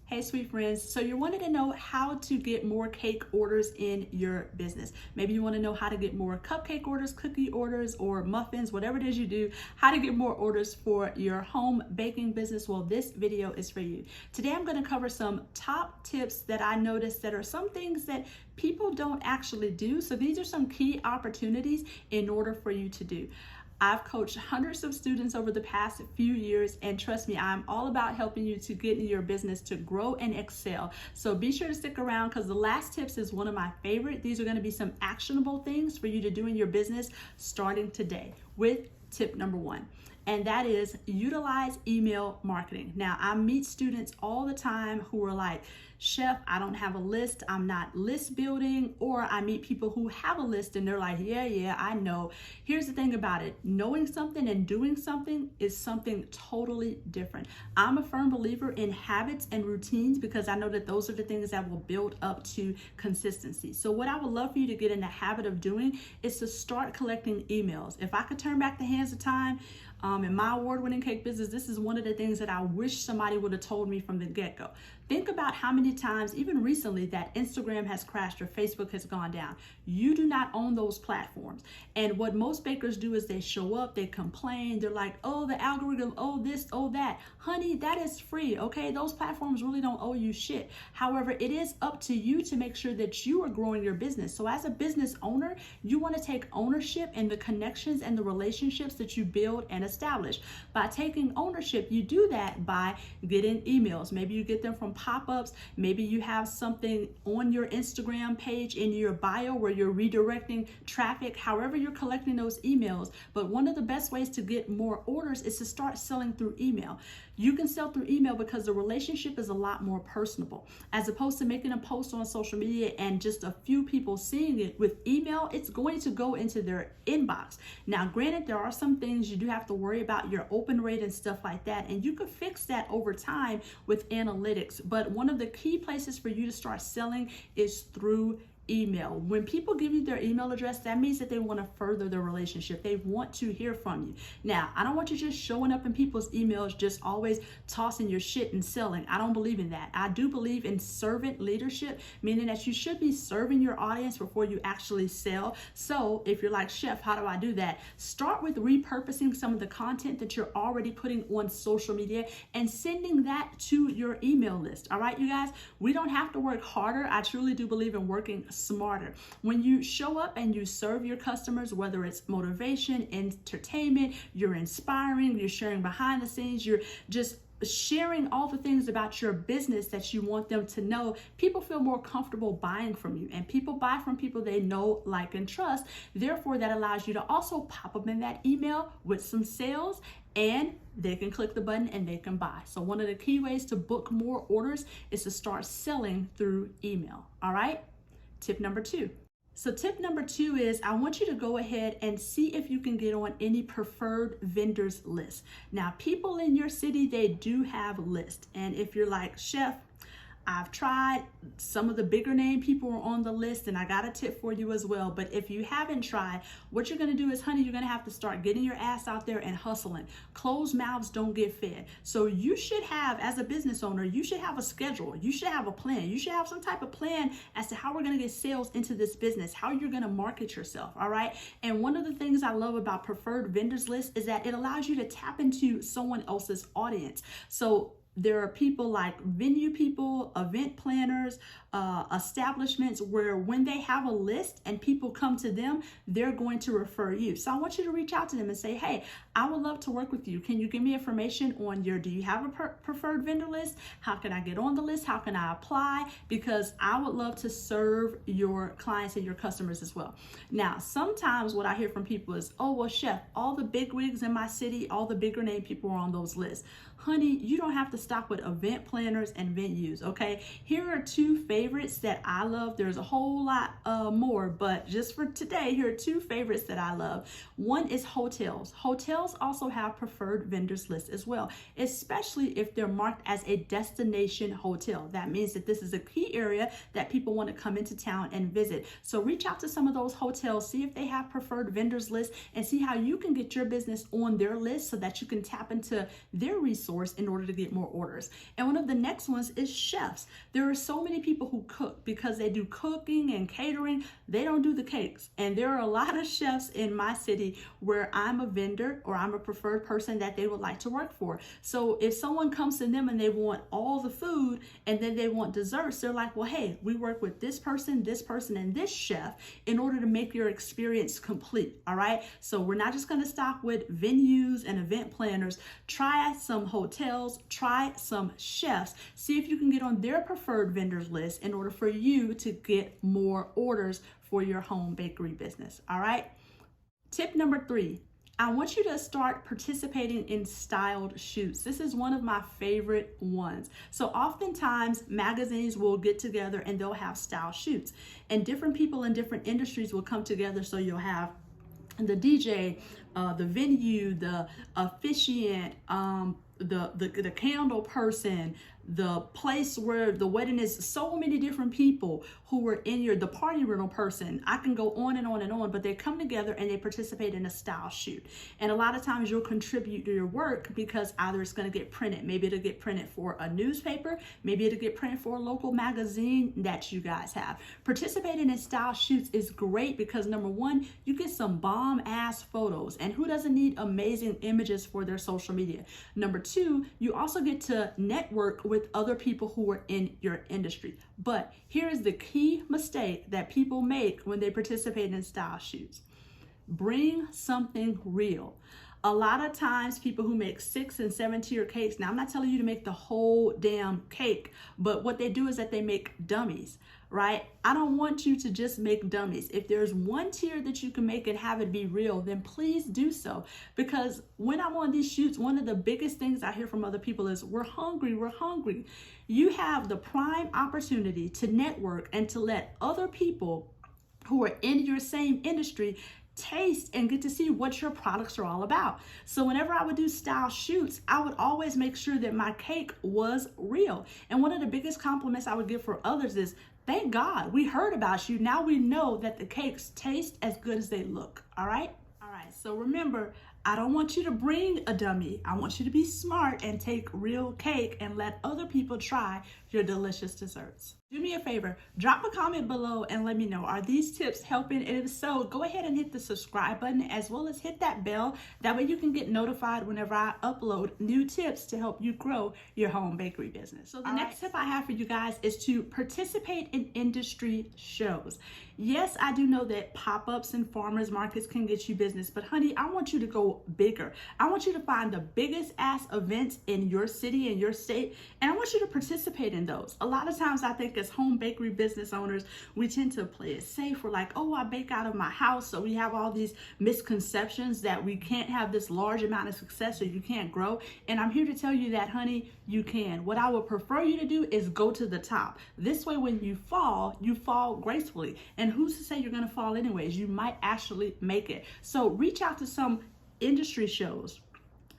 Hey, sweet friends. So you wanted to know how to get more cake orders in your business. Maybe you want to know how to get more cupcake orders, cookie orders, or muffins, whatever it is you do, how to get more orders for your home baking business. Well, this video is for you. Today, I'm going to cover some top tips that I noticed that are some things that people don't actually do. So these are some key opportunities in order for you to do. I've coached hundreds of students over the past few years, and trust me, I'm all about helping you to get in your business to grow and excel. So be sure to stick around because the last tips is one of my favorite. These are going to be some actionable things for you to do in your business starting today with tip number one. And that is utilize email marketing. Now, I meet students all the time who are like, Chef, I don't have a list. I'm not list building. Or I meet people who have a list and they're like, yeah, I know. Here's the thing about it. Knowing something and doing something is something totally different. I'm a firm believer in habits and routines because I know that those are the things that will build up to consistency. So what I would love for you to get in the habit of doing is to start collecting emails. If I could turn back the hands of time, in my award-winning cake business, this is one of the things that I wish somebody would have told me from the get-go. Think about how many times, even recently, that Instagram has crashed or Facebook has gone down. You do not own those platforms. And what most bakers do is they show up, they complain, they're like, oh, the algorithm, oh, this, oh, that. Honey, that is free, okay? Those platforms really don't owe you shit. However, it is up to you to make sure that you are growing your business. So as a business owner, you want to take ownership in the connections and the relationships that you build and establish. By taking ownership, you do that by getting emails. Maybe you get them from pop-ups. Maybe you have something on your Instagram page in your bio where you're redirecting traffic, however you're collecting those emails. But one of the best ways to get more orders is to start selling through email. You can sell through email because the relationship is a lot more personable. As opposed to making a post on social media and just a few people seeing it, with email, it's going to go into their inbox. Now, granted, there are some things you do have to worry about, your open rate and stuff like that, and you could fix that over time with analytics. But one of the key places for you to start selling is through email. When people give you their email address, that means that they want to further their relationship. They want to hear from you. Now, I don't want you just showing up in people's emails, just always tossing your shit and selling. I don't believe in that. I do believe in servant leadership, meaning that you should be serving your audience before you actually sell. So if you're like, Chef, how do I do that? Start with repurposing some of the content that you're already putting on social media and sending that to your email list. All right, you guys, we don't have to work harder. I truly do believe in working smarter. When you show up and you serve your customers, whether it's motivation, entertainment, you're inspiring, you're sharing behind the scenes, you're just sharing all the things about your business that you want them to know, people feel more comfortable buying from you. And people buy from people they know, like, and trust. Therefore, that allows you to also pop them in that email with some sales, and they can click the button and they can buy. So one of the key ways to book more orders is to start selling through email. All right? Tip number two. So tip number two is I want you to go ahead and see if you can get on any preferred vendors list. Now, people in your city, they do have lists. And if you're like, Chef, I've tried, some of the bigger name people are on the list, and I got a tip for you as well. But if you haven't tried, what you're going to do is, honey, you're going to have to start getting your ass out there and hustling. Closed mouths don't get fed. So you should have, as a business owner, you should have a schedule. You should have a plan. You should have some type of plan as to how we're going to get sales into this business, how you're going to market yourself. All right. And one of the things I love about preferred vendors list is that it allows you to tap into someone else's audience. So there are people like venue people, event planners, establishments where when they have a list and people come to them, they're going to refer you. So I want you to reach out to them and say, hey, I would love to work with you. Can you give me information on do you have a preferred vendor list? How can I get on the list? How can I apply? Because I would love to serve your clients and your customers as well. Now, sometimes what I hear from people is, oh, well, Chef, all the big wigs in my city, all the bigger name people are on those lists. Honey, you don't have to stop with event planners and venues, okay? Here are two favorites that I love. There's a whole lot more, but just for today, here are two favorites that I love. One is hotels. Hotels hotels also have preferred vendors lists as well, especially if they're marked as a destination hotel. That means that this is a key area that people want to come into town and visit. So reach out to some of those hotels, see if they have preferred vendors lists, and see how you can get your business on their list so that you can tap into their resource in order to get more orders. And one of the next ones is chefs. There are so many people who cook because they do cooking and catering. They don't do the cakes. And there are a lot of chefs in my city where I'm a vendor or I'm a preferred person that they would like to work for. So if someone comes to them and they want all the food and then they want desserts, they're like, well, hey, we work with this person, and this chef in order to make your experience complete. All right. So we're not just going to stop with venues and event planners. Try some hotels, try some chefs, see if you can get on their preferred vendors list in order for you to get more orders for your home bakery business. All right. Tip number 3. I want you to start participating in styled shoots. This is one of my favorite ones. So oftentimes magazines will get together and they'll have style shoots, and different people in different industries will come together. So you'll have the DJ, the venue, the officiant, the candle person, the place where the wedding is, so many different people who are in the party rental person. I can go on and on and on, but they come together and they participate in a style shoot. And a lot of times you'll contribute to your work because either it's going to get printed, maybe it'll get printed for a newspaper, maybe it'll get printed for a local magazine that you guys have. Participating in style shoots is great because number one, you get some bomb ass photos, and who doesn't need amazing images for their social media? Number two, you also get to network with other people who are in your industry. But here is the key mistake that people make when they participate in style shoots. Bring something real. A lot of times people who make 6 and 7 tier cakes, now I'm not telling you to make the whole damn cake, but what they do is that they make dummies, right? I don't want you to just make dummies. If there's one tier that you can make and have it be real, then please do so. Because when I'm on these shoots, one of the biggest things I hear from other people is, we're hungry, we're hungry. You have the prime opportunity to network and to let other people who are in your same industry taste and get to see what your products are all about. So whenever I would do style shoots, I would always make sure that my cake was real. And one of the biggest compliments I would give for others is, thank God we heard about you. Now we know that the cakes taste as good as they look. All right. All right. So remember, I don't want you to bring a dummy. I want you to be smart and take real cake and let other people try your delicious desserts. Do me a favor, drop a comment below and let me know, are these tips helping? And if so, go ahead and hit the subscribe button as well as hit that bell. That way you can get notified whenever I upload new tips to help you grow your home bakery business. So the next tip I have for you guys is to participate in industry shows. Yes, I do know that pop-ups and farmers markets can get you business, but honey, I want you to go bigger. I want you to find the biggest ass events in your city and your state, and I want you to participate in those. A lot of times I think as home bakery business owners, we tend to play it safe. We're like, oh, I bake out of my house. So we have all these misconceptions that we can't have this large amount of success or you can't grow. And I'm here to tell you that, honey, you can. What I would prefer you to do is go to the top. This way, when you fall gracefully. And who's to say you're going to fall anyways? You might actually make it. So reach out to some industry shows,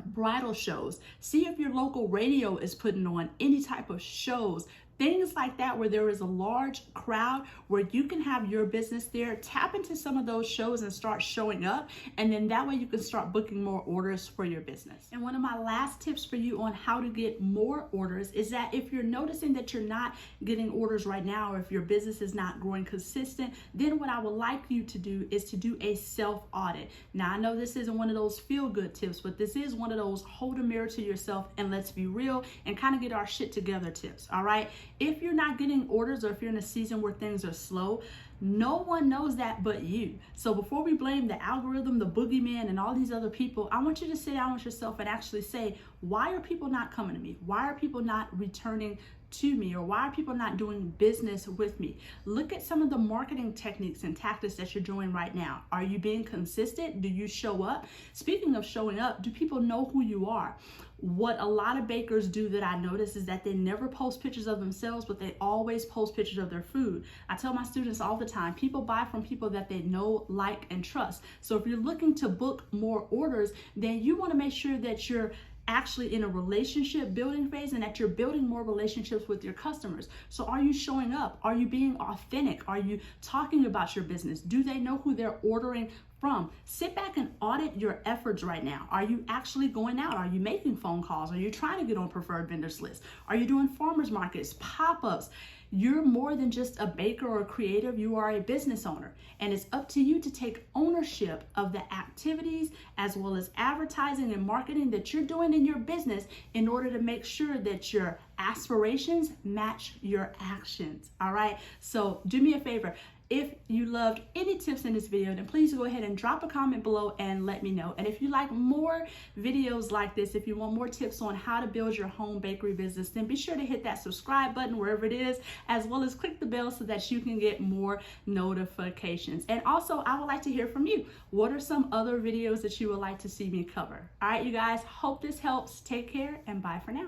bridal shows. See if your local radio is putting on any type of shows. Things like that where there is a large crowd where you can have your business there. Tap into some of those shows and start showing up. And then that way you can start booking more orders for your business. And one of my last tips for you on how to get more orders is that if you're noticing that you're not getting orders right now, or if your business is not growing consistent, then what I would like you to do is to do a self-audit. Now, I know this isn't one of those feel-good tips, but this is one of those hold a mirror to yourself and let's be real and kind of get our shit together tips, all right? If you're not getting orders, or if you're in a season where things are slow, no one knows that but you. So before we blame the algorithm, the boogeyman, and all these other people, I want you to sit down with yourself and actually say, why are people not coming to me? Why are people not returning to me? Or why are people not doing business with me? Look at some of the marketing techniques and tactics that you're doing right now. Are you being consistent? Do you show up? Speaking of showing up, do people know who you are? What a lot of bakers do that I notice is that they never post pictures of themselves, but they always post pictures of their food. I tell my students all the time, people buy from people that they know, like, and trust. So if you're looking to book more orders, then you want to make sure that you're actually in a relationship building phase and that you're building more relationships with your customers. So are you showing up? Are you being authentic? Are you talking about your business? Do they know who they're ordering from? Sit back and audit your efforts right now. Are you actually going out? Are you making phone calls? Are you trying to get on preferred vendors list? Are you doing farmers markets, pop-ups? You're more than just a baker or a creative, you are a business owner. And it's up to you to take ownership of the activities as well as advertising and marketing that you're doing in your business in order to make sure that your aspirations match your actions. All right. So do me a favor. If you loved any tips in this video, then please go ahead and drop a comment below and let me know. And if you like more videos like this, if you want more tips on how to build your home bakery business, then be sure to hit that subscribe button wherever it is, as well as click the bell so that you can get more notifications. And also, I would like to hear from you. What are some other videos that you would like to see me cover? All right, you guys, hope this helps. Take care and bye for now.